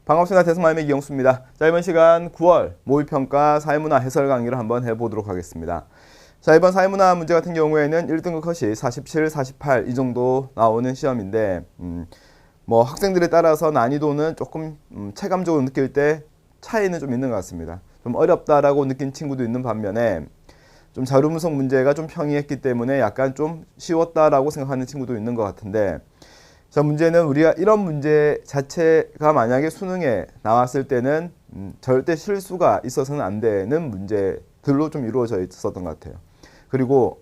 반갑습니다. 대성마임의 이영수입니다. 자, 이번 시간 9월 모의평가 사회문화 해설 강의를 한번 해보도록 하겠습니다. 자, 이번 사회문화 문제 같은 경우에는 1등급 컷이 47, 48 이 정도 나오는 시험인데 뭐 학생들에 따라서 난이도는 조금 체감적으로 느낄 때 차이는 좀 있는 것 같습니다. 좀 어렵다라고 느낀 친구도 있는 반면에 좀 자료 분석 문제가 좀 평이했기 때문에 약간 좀 쉬웠다라고 생각하는 친구도 있는 것 같은데, 자, 문제는 우리가 이런 문제 자체가 만약에 수능에 나왔을 때는 절대 실수가 있어서는 안 되는 문제들로 좀 이루어져 있었던 것 같아요. 그리고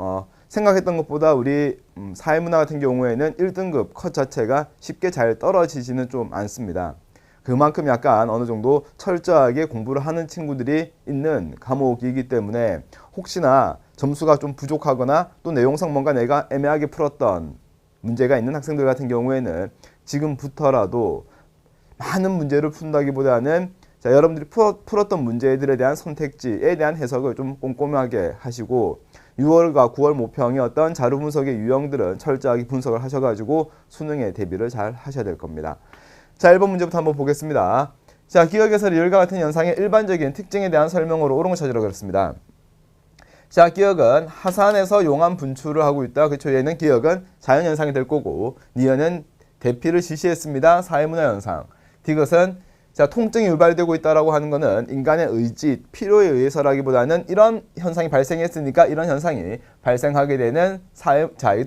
생각했던 것보다 우리 사회문화 같은 경우에는 1등급 컷 자체가 쉽게 잘 떨어지지는 좀 않습니다. 그만큼 약간 어느 정도 철저하게 공부를 하는 친구들이 있는 과목이기 때문에 혹시나 점수가 좀 부족하거나 또 내용상 뭔가 내가 애매하게 풀었던 문제가 있는 학생들 같은 경우에는 지금부터라도 많은 문제를 푼다기보다는 자, 여러분들이 풀었던 문제들에 대한 선택지에 대한 해석을 좀 꼼꼼하게 하시고 6월과 9월 모평의 어떤 자료 분석의 유형들은 철저하게 분석을 하셔가지고 수능에 대비를 잘 하셔야 될 겁니다. 자, 1번 문제부터 한번 보겠습니다. 자, 기억에서 리을과 같은 현상의 일반적인 특징에 대한 설명으로 옳은 걸 찾으라고 그랬습니다. 자, 기억은 하산에서 용암 분출을 하고 있다. 그렇죠? 얘는 기억은 자연현상이 될 거고, 니은은 대피를 지시했습니다. 사회문화 현상. 디귿은 자, 통증이 유발되고 있다라고 하는 것은 인간의 의지, 필요에 의해서라기보다는 이런 현상이 발생했으니까 이런 현상이 발생하게 되는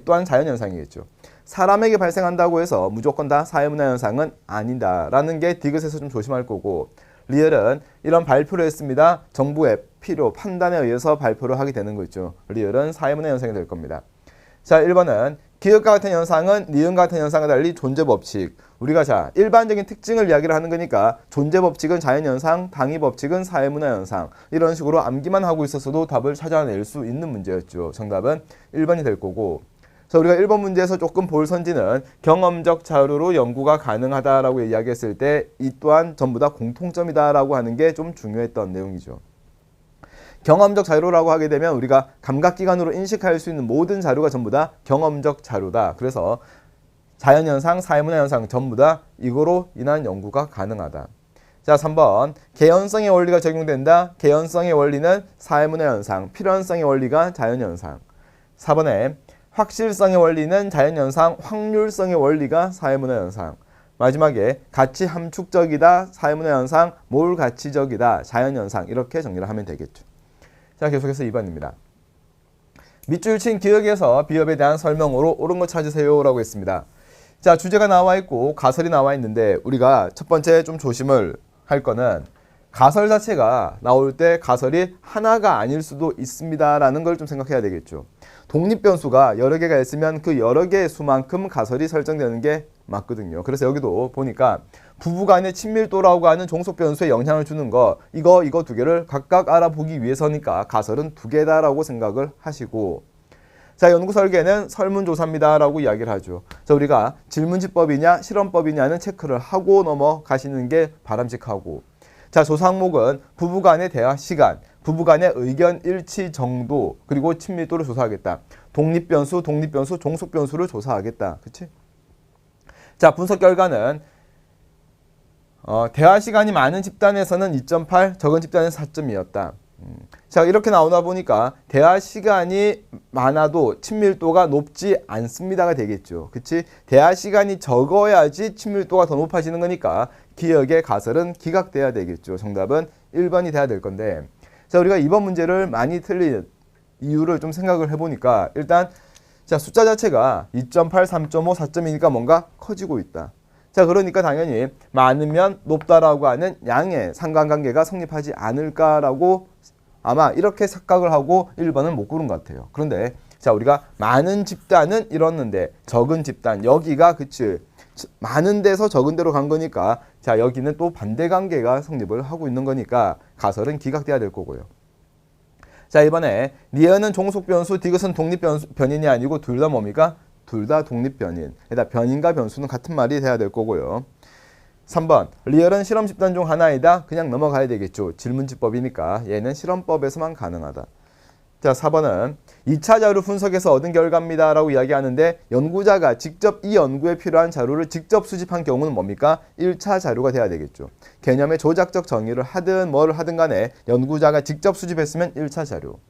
또한 자연현상이겠죠. 사람에게 발생한다고 해서 무조건 다 사회문화 현상은 아니다라는 게 디귿에서 좀 조심할 거고, 리을은 이런 발표를 했습니다. 정부의 필요, 판단에 의해서 발표를 하게 되는 거죠. 리을은 사회문화 현상이 될 겁니다. 자, 1번은 기억과 같은 현상은 니은과 같은 현상과 달리 존재법칙. 우리가 자, 일반적인 특징을 이야기를 하는 거니까 존재법칙은 자연현상, 당위법칙은 사회문화현상, 이런 식으로 암기만 하고 있었어도 답을 찾아낼 수 있는 문제였죠. 정답은 1번이 될 거고, 자, 우리가 1번 문제에서 조금 볼 선지는 경험적 자료로 연구가 가능하다라고 이야기했을 때 이 또한 전부 다 공통점이다라고 하는 게 좀 중요했던 내용이죠. 경험적 자료라고 하게 되면 우리가 감각기관으로 인식할 수 있는 모든 자료가 전부 다 경험적 자료다. 그래서 자연현상, 사회문화현상 전부 다 이거로 인한 연구가 가능하다. 자, 3번 개연성의 원리가 적용된다. 개연성의 원리는 사회문화현상, 필연성의 원리가 자연현상. 4번에 확실성의 원리는 자연현상, 확률성의 원리가 사회문화현상. 마지막에 가치 함축적이다, 사회문화현상, 몰가치적이다, 자연현상. 이렇게 정리를 하면 되겠죠. 자, 계속해서 2번입니다. 밑줄 친 기억에서 비읍에 대한 설명으로 옳은 거 찾으세요 라고 했습니다. 자, 주제가 나와 있고 가설이 나와 있는데 우리가 첫 번째 좀 조심을 할 거는 가설 자체가 나올 때 가설이 하나가 아닐 수도 있습니다 라는 걸 좀 생각해야 되겠죠. 독립변수가 여러 개가 있으면 그 여러 개의 수만큼 가설이 설정되는 게 맞거든요. 그래서 여기도 보니까 부부간의 친밀도라고 하는 종속변수에 영향을 주는 거 이거 두 개를 각각 알아보기 위해서니까 가설은 두 개다라고 생각을 하시고, 자, 연구 설계는 설문조사입니다 라고 이야기를 하죠. 자, 우리가 질문지법이냐 실험법이냐는 체크를 하고 넘어가시는 게 바람직하고, 자, 조사 항목은 부부간의 대화 시간, 부부간의 의견 일치 정도, 그리고 친밀도를 조사하겠다. 독립변수, 종속변수를 조사하겠다. 그치? 자, 분석 결과는 대화 시간이 많은 집단에서는 2.8, 적은 집단에서 4.2였다. 자, 이렇게 나오다 보니까 대화 시간이 많아도 친밀도가 높지 않습니다가 되겠죠. 그치? 대화 시간이 적어야지 친밀도가 더 높아지는 거니까 기억의 가설은 기각돼야 되겠죠. 정답은 1번이 돼야 될 건데, 자, 우리가 2번 문제를 많이 틀린 이유를 좀 생각을 해보니까 일단 자, 숫자 자체가 2.8, 3.5, 4.2니까 뭔가 커지고 있다. 자, 그러니까 당연히 많으면 높다라고 하는 양의 상관관계가 성립하지 않을까라고 아마 이렇게 착각을 하고 1번은 못 고른 것 같아요. 그런데 자, 우리가 많은 집단은 이뤘는데 적은 집단, 여기가 그치 많은 데서 적은 데로 간 거니까 자, 여기는 또 반대 관계가 성립을 하고 있는 거니까 가설은 기각돼야 될 거고요. 자, 이번에 니은은 종속변수, 디귿은 독립변인이 아니고 둘 다 뭡니까? 둘 다 독립변인. 일단 변인과 변수는 같은 말이 돼야 될 거고요. 3번 리을은 실험 집단 중 하나이다. 그냥 넘어가야 되겠죠. 질문지법이니까 얘는 실험법에서만 가능하다. 자, 4번은 2차 자료 분석에서 얻은 결과입니다 라고 이야기하는데 연구자가 직접 이 연구에 필요한 자료를 직접 수집한 경우는 뭡니까? 1차 자료가 돼야 되겠죠. 개념의 조작적 정의를 하든 뭐를 하든 간에 연구자가 직접 수집했으면 1차 자료.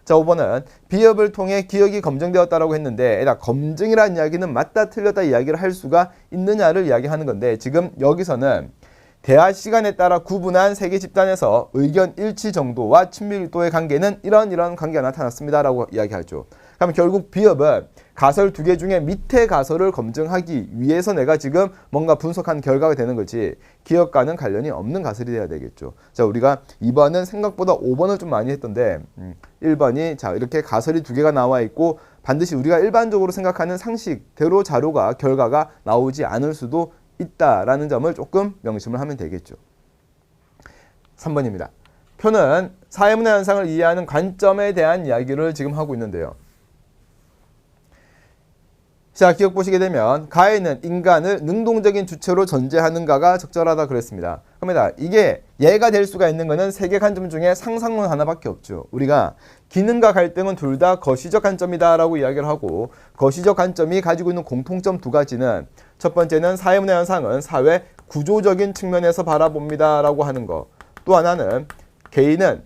자, 5번은 비협을 통해 기억이 검증되었다라고 했는데 에다 검증이라는 이야기는 맞다 틀렸다 이야기를 할 수가 있느냐를 이야기하는 건데 지금 여기서는 대화 시간에 따라 구분한 세 개 집단에서 의견 일치 정도와 친밀도의 관계는 이런 관계가 나타났습니다 라고 이야기하죠. 그럼 결국 비협은 가설 2개 중에 밑에 가설을 검증하기 위해서 내가 지금 뭔가 분석한 결과가 되는 거지 기억과는 관련이 없는 가설이 돼야 되겠죠. 자, 우리가 2번은 생각보다 5번을 좀 많이 했던데 1번이 자 이렇게 가설이 2개가 나와 있고 반드시 우리가 일반적으로 생각하는 상식대로 자료가 결과가 나오지 않을 수도 있다라는 점을 조금 명심을 하면 되겠죠. 3번입니다. 표는 사회문화 현상을 이해하는 관점에 대한 이야기를 지금 하고 있는데요. 자, 기억 보시게 되면 가해는 인간을 능동적인 주체로 전제하는가가 적절하다 그랬습니다. 그럽니다. 이게 예가 될 수가 있는 것은 세 개 관점 중에 상상론 하나밖에 없죠. 우리가 기능과 갈등은 둘 다 거시적 관점이다 라고 이야기를 하고 거시적 관점이 가지고 있는 공통점 2가지는 첫 번째는 사회문화 현상은 사회 구조적인 측면에서 바라봅니다 라고 하는 거. 또 하나는 개인은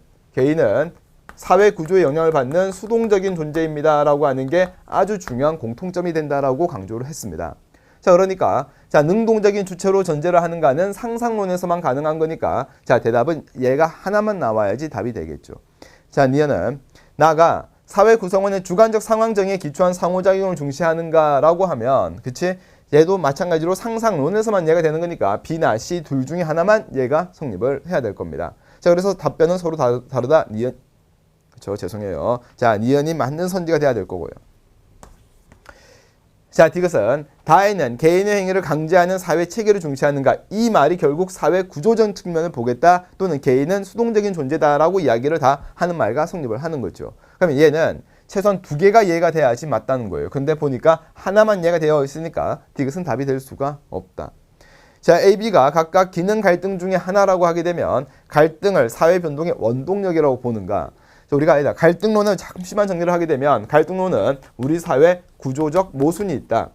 사회 구조에 영향을 받는 수동적인 존재입니다 라고 하는 게 아주 중요한 공통점이 된다라고 강조를 했습니다. 자, 그러니까 자 능동적인 주체로 전제를 하는가는 상상론에서만 가능한 거니까 자 대답은 얘가 하나만 나와야지 답이 되겠죠. 자, 니은은 나가 사회 구성원의 주관적 상황정의에 기초한 상호작용을 중시하는가라고 하면 그치? 얘도 마찬가지로 상상론에서만 얘가 되는 거니까 B나 C 둘 중에 하나만 얘가 성립을 해야 될 겁니다. 자, 그래서 답변은 서로 다르다. 니은 죄송해요. 자, 니은이 맞는 선지가 돼야 될 거고요. 자, 디귿은 다에는 개인의 행위를 강제하는 사회 체계를 중시하는가. 이 말이 결국 사회 구조적 측면을 보겠다 또는 개인은 수동적인 존재다라고 이야기를 다 하는 말과 성립을 하는 거죠. 그러면 얘는 최소한 2개가 이해가 돼야지 맞다는 거예요. 근데 보니까 하나만 이해가 되어 있으니까 디귿은 답이 될 수가 없다. 자, A, B가 각각 기능 갈등 중에 하나라고 하게 되면 갈등을 사회 변동의 원동력이라고 보는가. 자, 우리가 아니다. 갈등론을 잠시만 정리를 하게 되면 갈등론은 우리 사회 구조적 모순이 있다.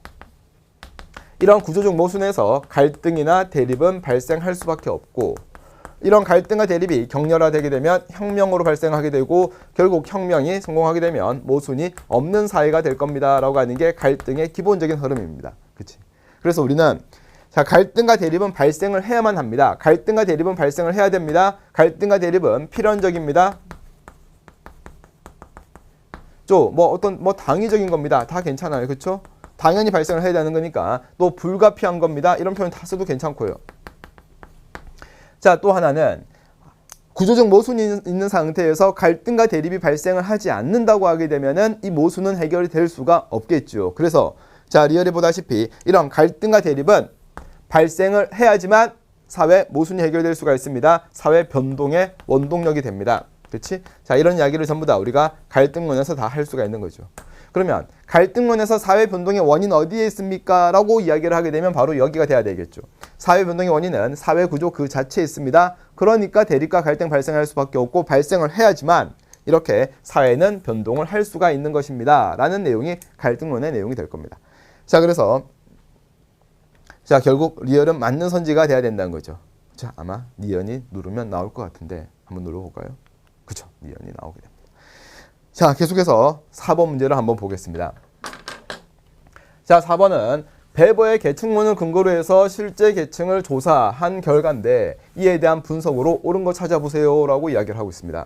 이런 구조적 모순에서 갈등이나 대립은 발생할 수밖에 없고 이런 갈등과 대립이 격렬화되게 되면 혁명으로 발생하게 되고 결국 혁명이 성공하게 되면 모순이 없는 사회가 될 겁니다 라고 하는 게 갈등의 기본적인 흐름입니다. 그치? 그래서 우리는 자, 갈등과 대립은 발생을 해야만 합니다. 갈등과 대립은 발생을 해야 됩니다. 갈등과 대립은 필연적입니다. 뭐 당위적인 겁니다. 다 괜찮아요. 그렇죠? 당연히 발생을 해야 되는 거니까 또 불가피한 겁니다. 이런 표현 다 써도 괜찮고요. 자, 또 하나는 구조적 모순이 있는 상태에서 갈등과 대립이 발생을 하지 않는다고 하게 되면은 이 모순은 해결이 될 수가 없겠죠. 그래서 자, 리얼에 보다시피 이런 갈등과 대립은 발생을 해야지만 사회 모순이 해결될 수가 있습니다. 사회 변동의 원동력이 됩니다. 그렇지? 자, 이런 이야기를 전부 다 우리가 갈등론에서 다 할 수가 있는 거죠. 그러면 갈등론에서 사회 변동의 원인 어디에 있습니까? 라고 이야기를 하게 되면 바로 여기가 돼야 되겠죠. 사회 변동의 원인은 사회 구조 그 자체에 있습니다. 그러니까 대립과 갈등 발생할 수밖에 없고 발생을 해야지만 이렇게 사회는 변동을 할 수가 있는 것입니다. 라는 내용이 갈등론의 내용이 될 겁니다. 자, 그래서 자, 결국 리얼은 맞는 선지가 돼야 된다는 거죠. 자, 아마 니은이 누르면 나올 것 같은데 한번 눌러볼까요? 그쵸, 니은이 나오게 됩니다. 자, 계속해서 4번 문제를 한번 보겠습니다. 자, 4번은 배버의 계층론을 근거로 해서 실제 계층을 조사한 결과인데 이에 대한 분석으로 옳은 거 찾아보세요 라고 이야기를 하고 있습니다.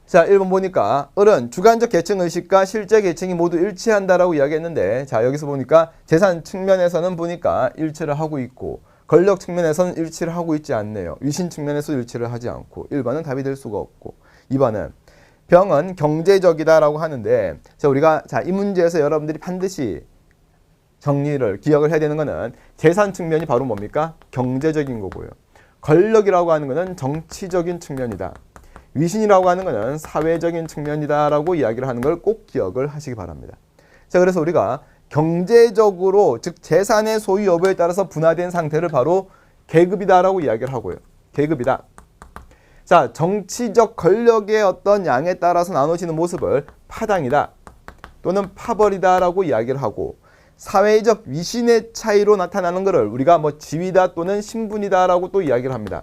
자, 1번 보니까 을은 주관적 계층 의식과 실제 계층이 모두 일치한다라고 이야기했는데 자, 여기서 보니까 재산 측면에서는 보니까 일치를 하고 있고 권력 측면에서는 일치를 하고 있지 않네요. 위신 측면에서 일치를 하지 않고 1번은 답이 될 수가 없고 2번은 병은 경제적이다라고 하는데 자, 우리가 자, 이 문제에서 여러분들이 반드시 정리를 기억을 해야 되는 거는 재산 측면이 바로 뭡니까? 경제적인 거고요. 권력이라고 하는 거는 정치적인 측면이다. 위신이라고 하는 거는 사회적인 측면이다라고 이야기를 하는 걸 꼭 기억을 하시기 바랍니다. 자, 그래서 우리가 경제적으로 즉 재산의 소유 여부에 따라서 분화된 상태를 바로 계급이다라고 이야기를 하고요. 계급이다. 자, 정치적 권력의 어떤 양에 따라서 나눠지는 모습을 파당이다 또는 파벌이다라고 이야기를 하고, 사회적 위신의 차이로 나타나는 것을 우리가 뭐 지위다 또는 신분이다라고 또 이야기를 합니다.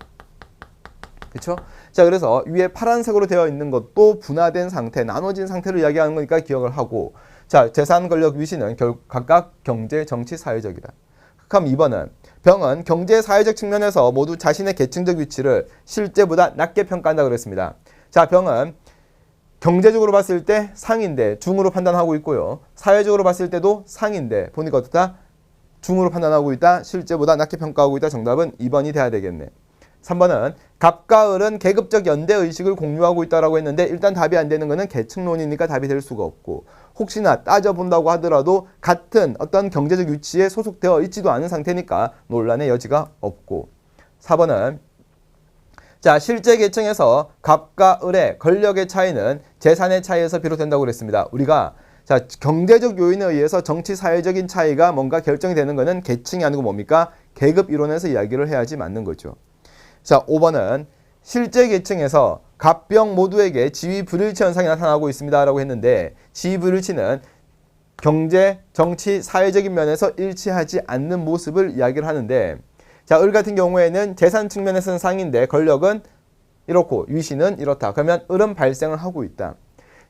그렇죠? 자, 그래서 위에 파란색으로 되어 있는 것도 분화된 상태, 나눠진 상태를 이야기하는 거니까 기억을 하고, 자, 재산, 권력, 위신은 각각 경제, 정치, 사회적이다. 그럼 2번은 병은 경제, 사회적 측면에서 모두 자신의 계층적 위치를 실제보다 낮게 평가한다 그랬습니다. 자, 병은 경제적으로 봤을 때 상인데 중으로 판단하고 있고요. 사회적으로 봤을 때도 상인데 보니까 어떻다? 중으로 판단하고 있다. 실제보다 낮게 평가하고 있다. 정답은 2번이 돼야 되겠네. 3번은 갑과 을은 계급적 연대의식을 공유하고 있다고 했는데 일단 답이 안 되는 것은 계층론이니까 답이 될 수가 없고, 혹시나 따져본다고 하더라도 같은 어떤 경제적 위치에 소속되어 있지도 않은 상태니까 논란의 여지가 없고, 4번은 자, 실제 계층에서 갑과 을의 권력의 차이는 재산의 차이에서 비롯된다고 그랬습니다. 우리가 자, 경제적 요인에 의해서 정치 사회적인 차이가 뭔가 결정이 되는 것은 계층이 아니고 뭡니까? 계급 이론에서 이야기를 해야지 맞는 거죠. 자, 5번은 실제 계층에서 갑병 모두에게 지위 불일치 현상이 나타나고 있습니다 라고 했는데, 지위 불일치는 경제, 정치, 사회적인 면에서 일치하지 않는 모습을 이야기를 하는데, 자, 을 같은 경우에는 재산 측면에서는 상인데 권력은 이렇고 위신은 이렇다. 그러면 을은 발생을 하고 있다.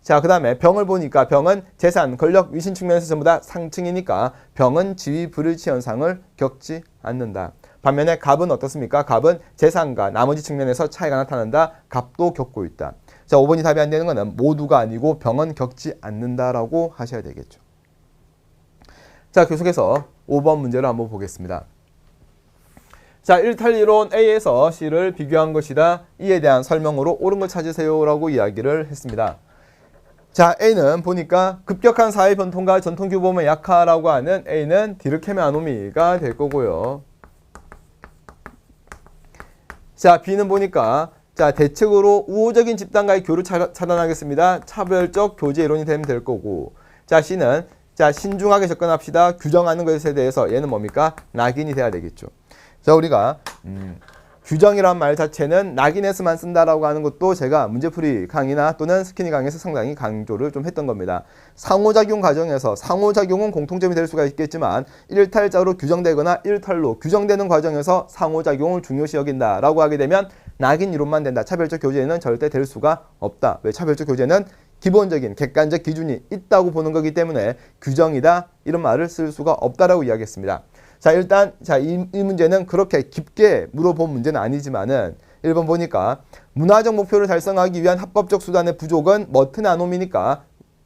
자, 그 다음에 병을 보니까 병은 재산, 권력, 위신 측면에서 전부 다 상층이니까 병은 지위 불일치 현상을 겪지 않는다. 반면에 갑은 어떻습니까? 갑은 재산과 나머지 측면에서 차이가 나타난다. 갑도 겪고 있다. 자, 5번이 답이 안 되는 것은 모두가 아니고 병은 겪지 않는다라고 하셔야 되겠죠. 자, 계속해서 5번 문제를 한번 보겠습니다. 자, 일탈이론 A에서 C를 비교한 것이다. 이에 대한 설명으로 옳은 걸 찾으세요 라고 이야기를 했습니다. 자, A는 보니까 급격한 사회 변통과 전통 규범의 약화라고 하는 A는 디르케메 아노미가 될 거고요. 자, B는 보니까 자, 대책으로 우호적인 집단과의 교류를 차단하겠습니다. 차별적 교제 이론이 되면 될 거고, 자, C는 자, 신중하게 접근합시다. 규정하는 것에 대해서 얘는 뭡니까? 낙인이 돼야 되겠죠. 자, 우리가 규정이란 말 자체는 낙인에서만 쓴다라고 하는 것도 제가 문제풀이 강의나 또는 스키니 강의에서 상당히 강조를 좀 했던 겁니다. 상호작용 과정에서 상호작용은 공통점이 될 수가 있겠지만 일탈자로 규정되거나 일탈로 규정되는 과정에서 상호작용을 중요시 여긴다라고 하게 되면 낙인 이론만 된다. 차별적 교제는 절대 될 수가 없다. 왜? 차별적 교제는 기본적인 객관적 기준이 있다고 보는 거기 때문에 규정이다 이런 말을 쓸 수가 없다라고 이야기했습니다. 자, 일단 자, 이 문제는 그렇게 깊게 물어본 문제는 아니지만은 1번 보니까 문화적 목표를 달성하기 위한 합법적 수단의 부족은 머튼의 아놈이니까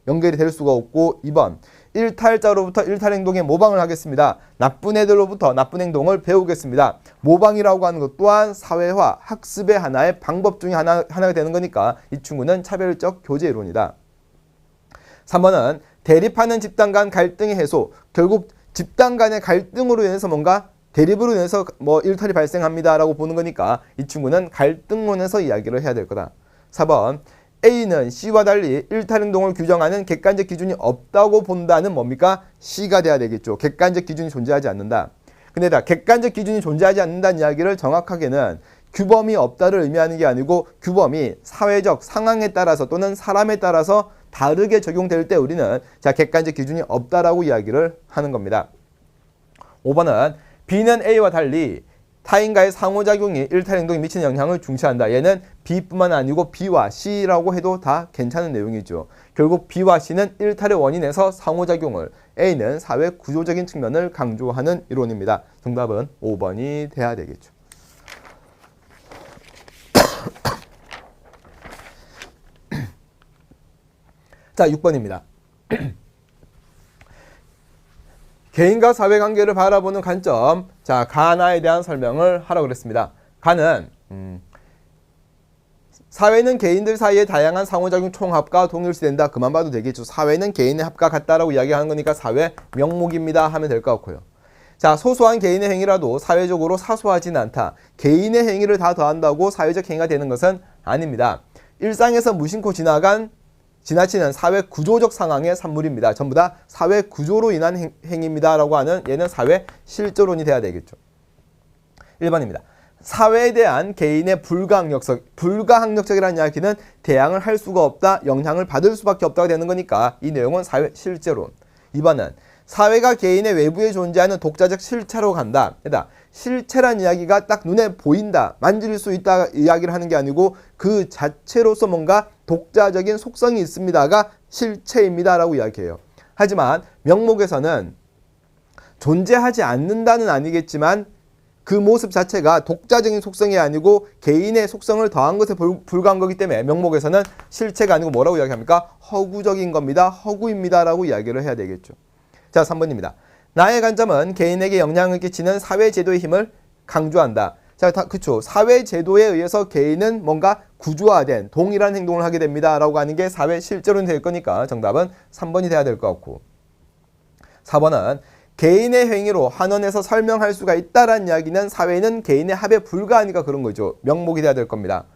연결이 될 수가 없고, 2번 일탈자로부터 일탈 행동에 모방을 하겠습니다. 나쁜 애들로부터 나쁜 행동을 배우겠습니다. 모방이라고 하는 것 또한 사회화, 학습의 하나의 방법 중에 하나가 되는 거니까 이 친구는 차별적 교제 이론이다. 3번은 대립하는 집단 간 갈등의 해소, 결국 집단 간의 갈등으로 인해서 뭔가 대립으로 인해서 뭐 일탈이 발생합니다라고 보는 거니까 이 친구는 갈등론에서 이야기를 해야 될 거다. 4번 A는 C와 달리 일탈 행동을 규정하는 객관적 기준이 없다고 본다는 뭡니까? C가 돼야 되겠죠. 객관적 기준이 존재하지 않는다. 근데 객관적 기준이 존재하지 않는다는 이야기를 정확하게는 규범이 없다를 의미하는 게 아니고 규범이 사회적 상황에 따라서 또는 사람에 따라서 다르게 적용될 때 우리는 자, 객관적 기준이 없다라고 이야기를 하는 겁니다. 5번은 B는 A와 달리 타인과의 상호작용이 일탈 행동에 미치는 영향을 중시한다. 얘는 B뿐만 아니고 B와 C라고 해도 다 괜찮은 내용이죠. 결국 B와 C는 일탈의 원인에서 상호작용을, A는 사회 구조적인 측면을 강조하는 이론입니다. 정답은 5번이 돼야 되겠죠. 자, 6번입니다. 개인과 사회관계를 바라보는 관점. 자, 가나에 대한 설명을 하라고 그랬습니다. 가는 사회는 개인들 사이의 다양한 상호작용 총합과 동일시된다. 그만 봐도 되겠죠. 사회는 개인의 합과 같다라고 이야기하는 거니까 사회 명목입니다 하면 될 것 같고요. 자, 소소한 개인의 행위라도 사회적으로 사소하지는 않다. 개인의 행위를 다 더한다고 사회적 행위가 되는 것은 아닙니다. 일상에서 무심코 지나치는 사회 구조적 상황의 산물입니다. 전부 다 사회 구조로 인한 행위입니다 라고 하는 얘는 사회 실조론이 돼야 되겠죠. 1번입니다. 사회에 대한 개인의 불가항력적이라는 이야기는 대항을 할 수가 없다, 영향을 받을 수밖에 없다가 되는 거니까 이 내용은 사회 실제론. 2번은 사회가 개인의 외부에 존재하는 독자적 실체로 간다. 그러니까 실체란 이야기가 딱 눈에 보인다, 만질 수 있다 이야기를 하는 게 아니고 그 자체로서 뭔가 독자적인 속성이 있습니다가 실체입니다 라고 이야기해요. 하지만 명목에서는 존재하지 않는다는 아니겠지만 그 모습 자체가 독자적인 속성이 아니고 개인의 속성을 더한 것에 불과한 거기 때문에 명목에서는 실체가 아니고 뭐라고 이야기합니까? 허구적인 겁니다. 허구입니다 라고 이야기를 해야 되겠죠. 자, 3번입니다. 나의 관점은 개인에게 영향을 끼치는 사회제도의 힘을 강조한다. 자, 그쵸. 사회제도에 의해서 개인은 뭔가 구조화된 동일한 행동을 하게 됩니다 라고 하는 게 사회 실제로는 될 거니까 정답은 3번이 돼야 될 것 같고, 4번은 개인의 행위로 환원해서 설명할 수가 있다라는 이야기는 사회는 개인의 합에 불과하니까 그런 거죠. 명목이 돼야 될 겁니다.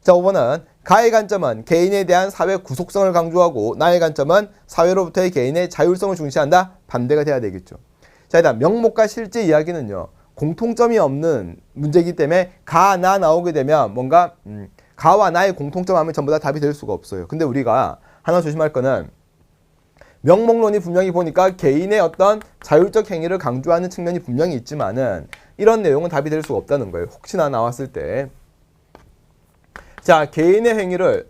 자, 5번은 가의 관점은 개인에 대한 사회 구속성을 강조하고 나의 관점은 사회로부터의 개인의 자율성을 중시한다. 반대가 돼야 되겠죠. 자, 일단 명목과 실제 이야기는요, 공통점이 없는 문제이기 때문에 가, 나 나오게 되면 뭔가 가와 나의 공통점 하면 전부 다 답이 될 수가 없어요. 근데 우리가 하나 조심할 거는 명목론이 분명히 보니까 개인의 어떤 자율적 행위를 강조하는 측면이 분명히 있지만은 이런 내용은 답이 될 수가 없다는 거예요. 혹시나 나왔을 때. 자, 개인의 행위를